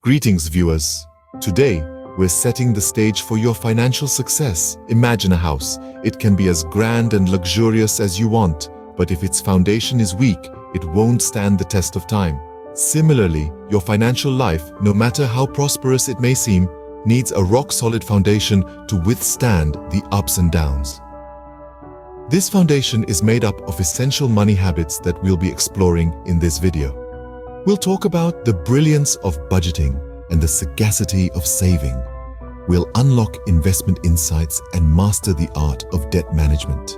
Greetings, viewers. Today, we're setting the stage for your financial success. Imagine a house. It can be as grand and luxurious as you want, but if its foundation is weak, it won't stand the test of time. Similarly, your financial life, no matter how prosperous it may seem, needs a rock-solid foundation to withstand the ups and downs. This foundation is made up of essential money habits that we'll be exploring in this video. We'll talk about the brilliance of budgeting and the sagacity of saving. We'll unlock investment insights and master the art of debt management.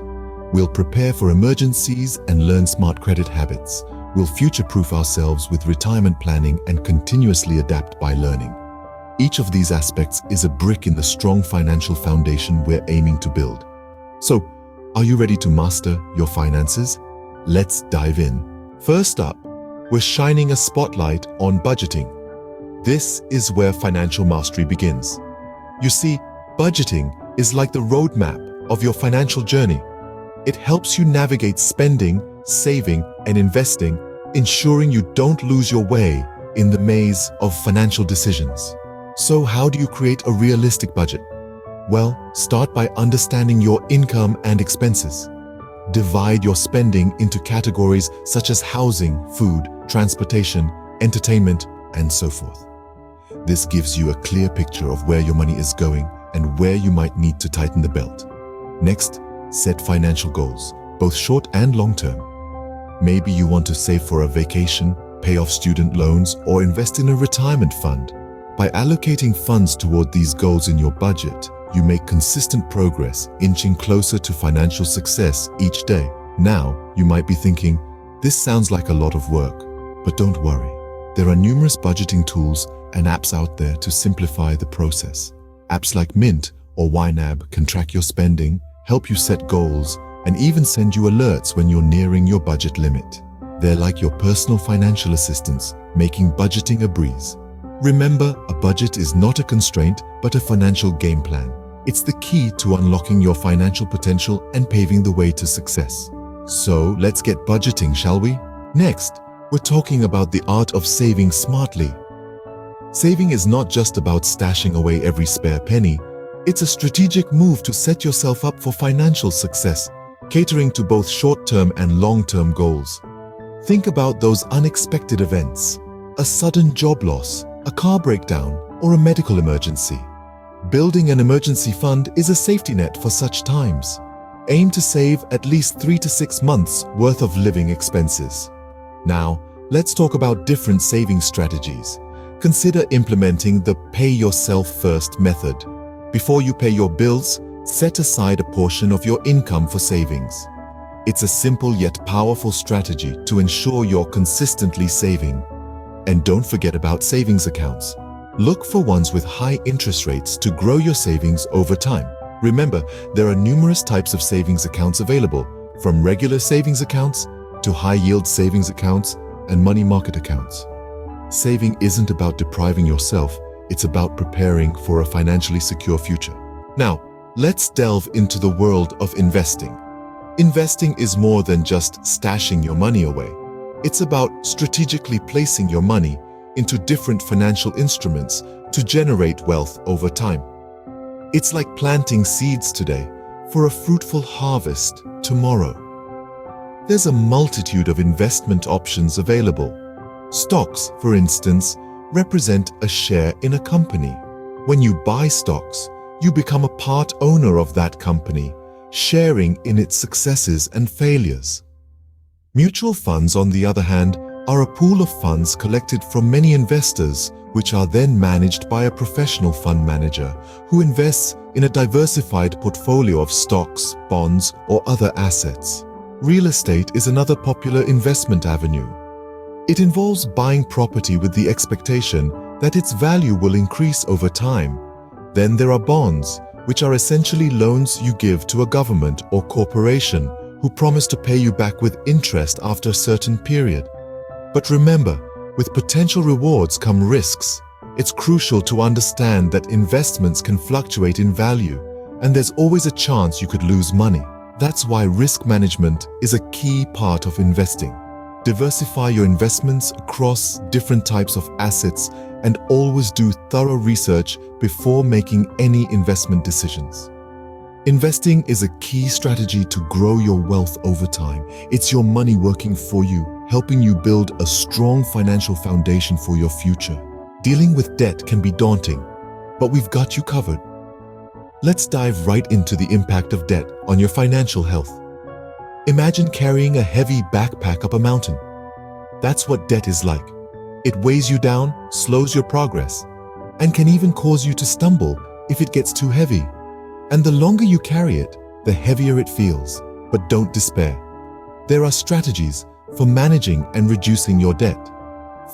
We'll prepare for emergencies and learn smart credit habits. We'll future-proof ourselves with retirement planning and continuously adapt by learning. Each of these aspects is a brick in the strong financial foundation we're aiming to build. So, are you ready to master your finances? Let's dive in. First up, we're shining a spotlight on budgeting. This is where financial mastery begins. You see, budgeting is like the roadmap of your financial journey. It helps you navigate spending, saving, and investing, ensuring you don't lose your way in the maze of financial decisions. So how do you create a realistic budget? Well, start by understanding your income and expenses. Divide your spending into categories such as housing, food, transportation, entertainment, and so forth. This gives you a clear picture of where your money is going and where you might need to tighten the belt. Next, set financial goals, both short and long term. Maybe you want to save for a vacation, pay off student loans, or invest in a retirement fund. By allocating funds toward these goals in your budget, you make consistent progress, inching closer to financial success each day. Now, you might be thinking, this sounds like a lot of work, but don't worry. There are numerous budgeting tools and apps out there to simplify the process. Apps like Mint or YNAB can track your spending, help you set goals, and even send you alerts when you're nearing your budget limit. They're like your personal financial assistants, making budgeting a breeze. Remember, a budget is not a constraint, but a financial game plan. It's the key to unlocking your financial potential and paving the way to success. So, let's get budgeting, shall we? Next, we're talking about the art of saving smartly. Saving is not just about stashing away every spare penny. It's a strategic move to set yourself up for financial success, catering to both short-term and long-term goals. Think about those unexpected events: a sudden job loss, a car breakdown, or a medical emergency. Building an emergency fund is a safety net for such times. Aim to save at least 3 to 6 months worth of living expenses. Now, let's talk about different saving strategies. Consider implementing the pay yourself first method. Before you pay your bills, set aside a portion of your income for savings. It's a simple yet powerful strategy to ensure you're consistently saving. And don't forget about savings accounts. Look for ones with high interest rates to grow your savings over time. Remember, there are numerous types of savings accounts available, from regular savings accounts to high-yield savings accounts and money market accounts. Saving isn't about depriving yourself, it's about preparing for a financially secure future. Now, let's delve into the world of investing. Investing is more than just stashing your money away. It's about strategically placing your money into different financial instruments to generate wealth over time. It's like planting seeds today for a fruitful harvest tomorrow. There's a multitude of investment options available. Stocks, for instance, represent a share in a company. When you buy stocks, you become a part owner of that company, sharing in its successes and failures. Mutual funds, on the other hand, are a pool of funds collected from many investors, which are then managed by a professional fund manager who invests in a diversified portfolio of stocks, bonds, or other assets. Real estate is another popular investment avenue. It involves buying property with the expectation that its value will increase over time. Then there are bonds, which are essentially loans you give to a government or corporation who promise to pay you back with interest after a certain period. But remember, with potential rewards come risks. It's crucial to understand that investments can fluctuate in value, and there's always a chance you could lose money. That's why risk management is a key part of investing. Diversify your investments across different types of assets And always do thorough research before making any investment decisions. Investing is a key strategy to grow your wealth over time. It's your money working for you, helping you build a strong financial foundation for your future. Dealing with debt can be daunting, but we've got you covered. Let's dive right into the impact of debt on your financial health. Imagine carrying a heavy backpack up a mountain. That's what debt is like. It weighs you down, slows your progress, and can even cause you to stumble if it gets too heavy. And the longer you carry it, the heavier it feels. But don't despair. There are strategies for managing and reducing your debt.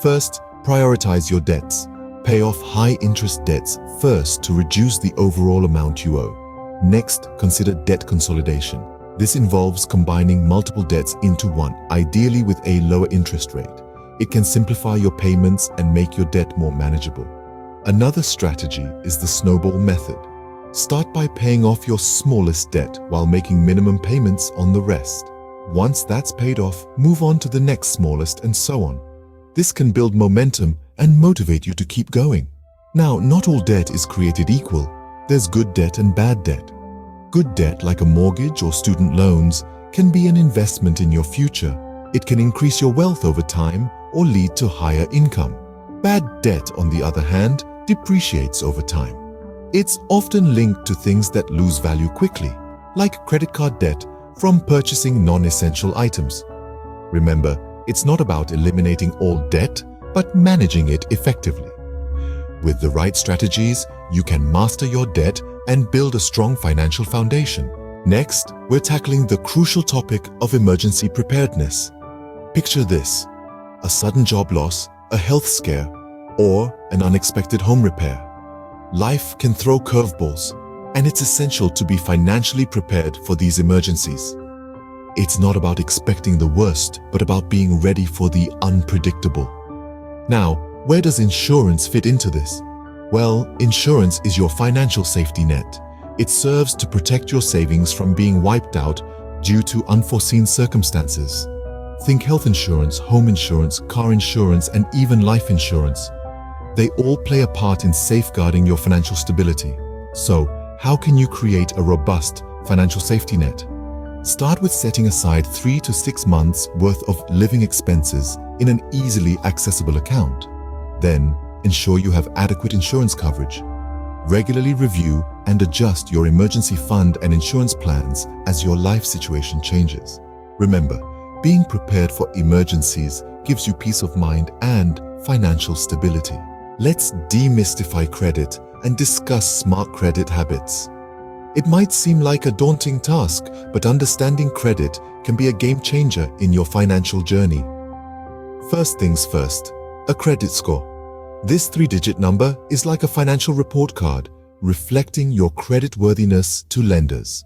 First, prioritize your debts. Pay off high-interest debts first to reduce the overall amount you owe. Next, consider debt consolidation. This involves combining multiple debts into one, ideally with a lower interest rate. It can simplify your payments and make your debt more manageable. Another strategy is the snowball method. Start by paying off your smallest debt while making minimum payments on the rest. Once that's paid off, move on to the next smallest and so on. This can build momentum and motivate you to keep going. Now, not all debt is created equal. There's good debt and bad debt. Good debt, like a mortgage or student loans, can be an investment in your future. It can increase your wealth over time or lead to higher income. Bad debt, on the other hand, depreciates over time. It's often linked to things that lose value quickly, like credit card debt from purchasing non-essential items. Remember, it's not about eliminating all debt, but managing it effectively. With the right strategies, you can master your debt and build a strong financial foundation. Next, we're tackling the crucial topic of emergency preparedness. Picture this: a sudden job loss, a health scare, or an unexpected home repair. Life can throw curveballs, and it's essential to be financially prepared for these emergencies. It's not about expecting the worst, but about being ready for the unpredictable. Now, where does insurance fit into this? Well, insurance is your financial safety net. It serves to protect your savings from being wiped out due to unforeseen circumstances. Think health insurance, home insurance, car insurance, and even life insurance. They all play a part in safeguarding your financial stability. So, how can you create a robust financial safety net? Start with setting aside 3 to 6 months worth of living expenses in an easily accessible account. Then, ensure you have adequate insurance coverage. Regularly review and adjust your emergency fund and insurance plans as your life situation changes. Remember, being prepared for emergencies gives you peace of mind and financial stability. Let's demystify credit and discuss smart credit habits. It might seem like a daunting task, but understanding credit can be a game changer in your financial journey. First things first, a credit score. This 3-digit number is like a financial report card, reflecting your creditworthiness to lenders.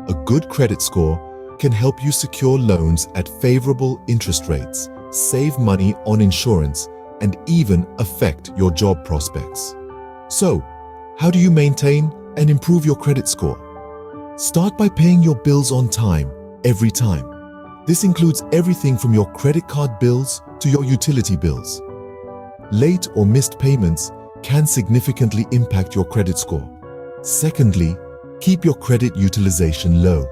A good credit score can help you secure loans at favorable interest rates, save money on insurance, and even affect your job prospects. So, how do you maintain and improve your credit score? Start by paying your bills on time, every time. This includes everything from your credit card bills to your utility bills. Late or missed payments can significantly impact your credit score. Secondly, keep your credit utilization low.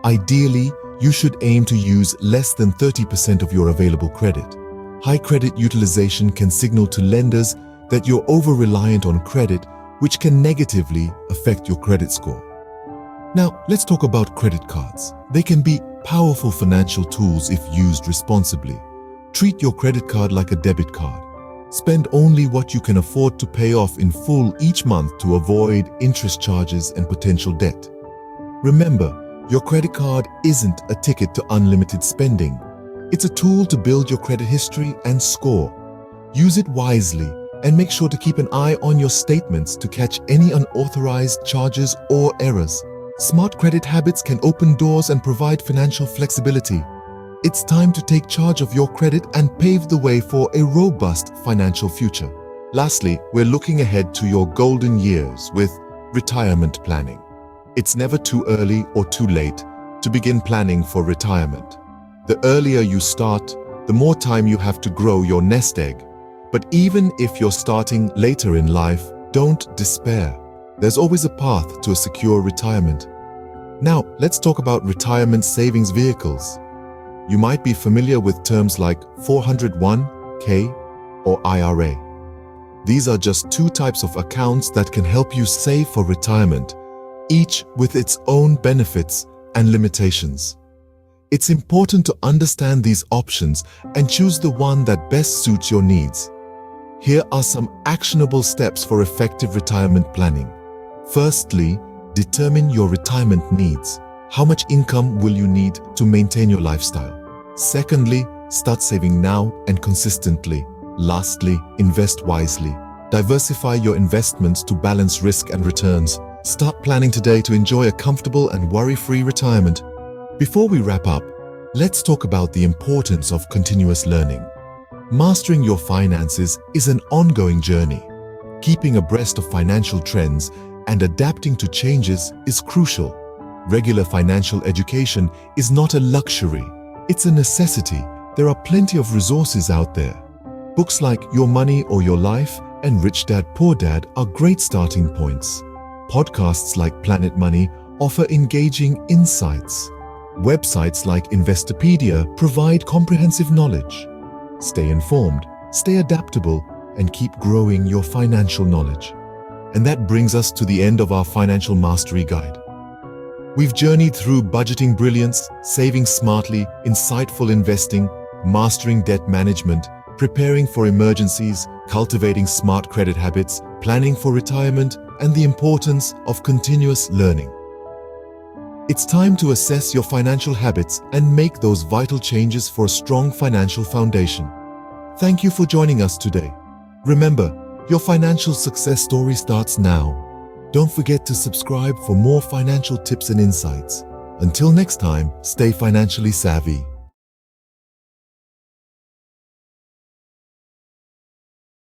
Ideally, you should aim to use less than 30% of your available credit. High credit utilization can signal to lenders that you're over-reliant on credit, which can negatively affect your credit score. Now, let's talk about credit cards. They can be powerful financial tools if used responsibly. Treat your credit card like a debit card. Spend only what you can afford to pay off in full each month to avoid interest charges and potential debt. Remember, your credit card isn't a ticket to unlimited spending. It's a tool to build your credit history and score. Use it wisely and make sure to keep an eye on your statements to catch any unauthorized charges or errors. Smart credit habits can open doors and provide financial flexibility. It's time to take charge of your credit and pave the way for a robust financial future. Lastly, we're looking ahead to your golden years with retirement planning. It's never too early or too late to begin planning for retirement. The earlier you start, the more time you have to grow your nest egg. But even if you're starting later in life, don't despair. There's always a path to a secure retirement. Now, let's talk about retirement savings vehicles. You might be familiar with terms like 401k or IRA. These are just two types of accounts that can help you save for retirement, each with its own benefits and limitations. It's important to understand these options and choose the one that best suits your needs. Here are some actionable steps for effective retirement planning. Firstly, determine your retirement needs. How much income will you need to maintain your lifestyle? Secondly, start saving now and consistently. Lastly, invest wisely. Diversify your investments to balance risk and returns. Start planning today to enjoy a comfortable and worry-free retirement. Before we wrap up, let's talk about the importance of continuous learning. Mastering your finances is an ongoing journey. Keeping abreast of financial trends and adapting to changes is crucial. Regular financial education is not a luxury, it's a necessity. There are plenty of resources out there. Books like Your Money or Your Life and Rich Dad Poor Dad are great starting points. Podcasts like Planet Money offer engaging insights. Websites like Investopedia provide comprehensive knowledge. Stay informed, stay adaptable, and keep growing your financial knowledge. And that brings us to the end of our Financial Mastery Guide. We've journeyed through budgeting brilliance, saving smartly, insightful investing, mastering debt management, preparing for emergencies, cultivating smart credit habits, planning for retirement, and the importance of continuous learning. It's time to assess your financial habits and make those vital changes for a strong financial foundation. Thank you for joining us today. Remember, your financial success story starts now. Don't forget to subscribe for more financial tips and insights. Until next time, stay financially savvy.